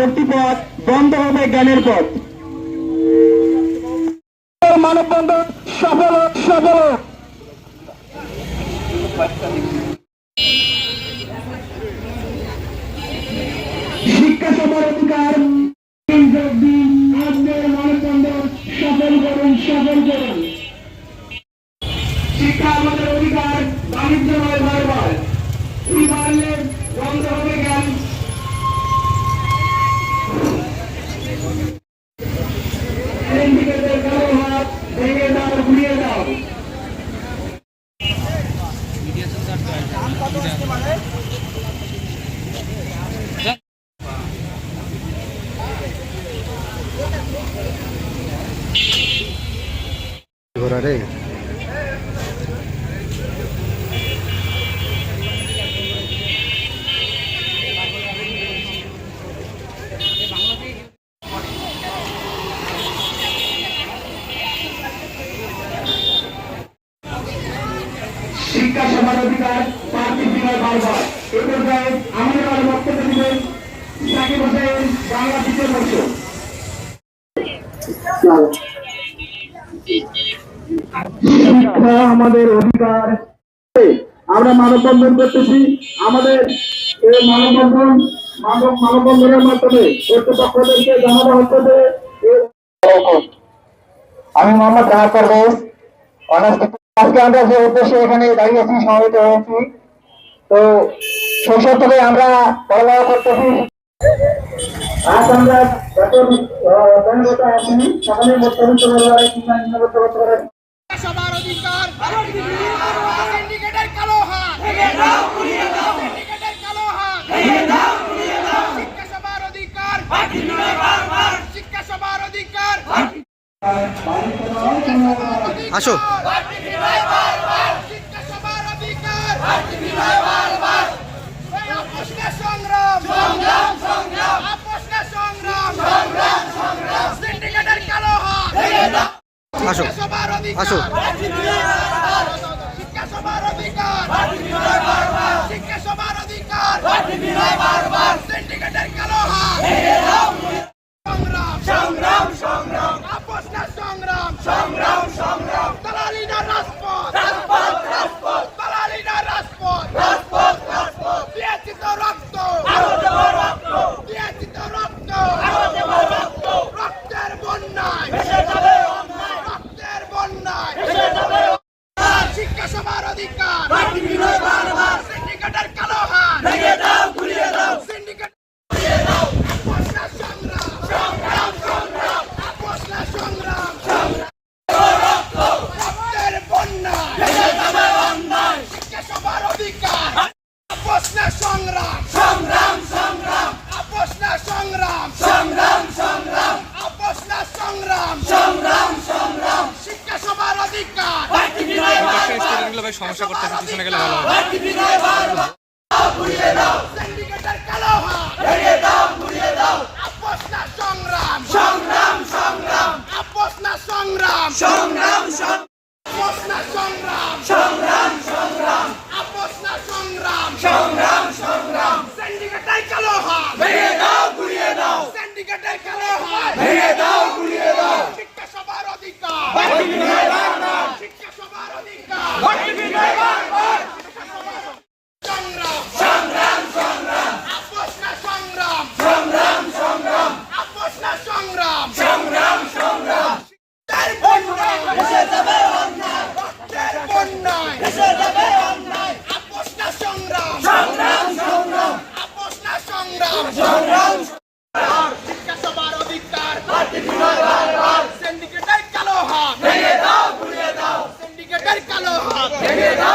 ভর্তিপথ, বন্ধ হবে জ্ঞানের পথ। মানববন্ধন সফল সফল। শিক্ষা সবার অধিকার মানববন্ধন সফল করুন, সফল করুন। শিক্ষা আমাদের অধিকার, বাণিজ্য নয় বারবার। এই বাড়লে বন্ধ হবে জ্ঞান। কালো হাত ভেঙে দাও, ঘুরিয়ে দাও। শিক্ষা সবার অধিকার, পার্থিব বিনয় বারবার। এ পর্যায়ে আমাদের বক্তব্য দিবেন সাকিব হোসেন, বাংলা দ্বিতীয় বর্ষ। শিক্ষা আমাদের অধিকার। আমরা মানববন্ধন করতেছি। আমাদের এই মানববন্ধনের মাধ্যমে কর্তৃপক্ষদেরকে জানানো হচ্ছে যে আমি মোহাম্মদ জাহাদ পারভেজ। আজকে আমরা যে উদ্দেশ্যে এখানে দাঁড়িয়েছি, সমবেত হয়েছি, তো শৈশব থেকে আমরা পড়ালেখা করতেছি। আজ আমরা যত আছি সকলে মধ্যবিত্ত পরিবারে কিংবা নিম্নবিত্ত পরিবারে সবার অধিকার, সিন্ডিকেটের কালো হাত ভেঙে দাও, ঘুরিয়ে দাও, সিন্ডিকেটের কালো হাত ভেঙে দাও, ঘুরিয়ে দাও। শিক্ষা সবার অধিকার, বাকি নয় বারবার। শিক্ষা সবার অধিকার, আসো। বাকি নয় বারবার। শিক্ষা সবার অধিকার, বাকি নয় বারবার। আপোষ না সংগ্রাম, সংগ্রাম সংগ্রাম। আপোষ না সংগ্রাম, সংগ্রাম সংগ্রাম। সিন্ডিকেটের কালো হাত ভেঙে দাও। আসো, সবার অধিকার, আসো। শিক্ষা সবার অধিকার, শিক্ষা সবার অধিকার, সিন্ডিকেটের কালো হাত ভেঙে দাও। সংগ্রাম সংগ্রাম সংগ্রাম। আপোষ না সংগ্রাম, সংগ্রাম সংগ্রাম। দালালি না রাজপথ, রাজপথ রাজপথ। দালালি না রাজপথ, রাজপথ রাজপথ। দিয়েছি তো রক্ত, আরো দেব রক্ত। দিয়েছি তো রক্ত, আরো দেব রক্ত। রক্তের বন্যায় ভেসে যাবে অন্যায়, রক্তের বন্যায় ভেসে যাবে অন্যায়। শিক্ষা সবার অধিকার, বাকি নয় বারবার। সিন্ডিকেটের কালো হাত ভেঙে দাও, ঘুরিয়ে দাও। সিন্ডিকেট ঘুরিয়ে দাও। আপোষ না সংগ্রাম, সংগ্রাম সংগ্রাম। আপোষ না সংগ্রাম, সংগ্রাম। রক্ত, রক্তের বন্যায় ভেসে যাবে অন্যায়। শিক্ষা সবার অধিকার, আপোষ না সংগ্রাম, সংগ্রাম সংগ্রাম। আপোষ না সংগ্রাম, সংগ্রাম সংগ্রাম। আপোষ না সংগ্রাম, সংগ্রাম সংগ্রাম। শিক্ষা সবার অধিকার, বাকি নয় বারবার। সমস্যা করতেছে, পিছনে গেলে ভালো হবে। বাকি নয় বারবার। ঘুরিয়ে দাও, সিন্ডিকেটের কালো হাত ভেঙে দাও, ঘুরিয়ে দাও। আপোষ না সংগ্রাম, সংগ্রাম সংগ্রাম। আপোষ না সংগ্রাম, সংগ্রাম সংগ্রাম। আপোষ না সংগ্রাম, সংগ্রাম সংগ্রাম। আপোষ না সংগ্রাম, সংগ্রাম সংগ্রাম। সিন্ডিকেটের কালো হাত ভেঙে দাও, ঘুরিয়ে দাও। সিন্ডিকেটের কালো হাত ভেঙে দাও, ঘুরিয়ে দাও। শিক্ষা সবার অধিকার, বাকি নয় বারবার। শিক্ষা সবার অধিকার, বাকি নয় বারবার। সংগ্রাম সংগ্রাম সংগ্রাম। আপোষ না সংগ্রাম, সংগ্রাম সংগ্রাম। আপোষ না সংগ্রাম, সংগ্রাম সংগ্রাম। রক্তের বন্যায় ভেসে যাবে অন্যায়, রক্তের বন্যায় ভেসে যাবে অন্যায়। আপোষ না সংগ্রাম, সংগ্রাম সংগ্রাম। আপোষ না সংগ্রাম, সংগ্রাম সংগ্রাম। শিক্ষা সবার অধিকার, বাকি নয় বারবার। সিন্ডিকেটের কালো হাত ভেঙে দাও, ঘুরিয়ে দাও। সিন্ডিকেটের কালো হাত ভেঙে দাও।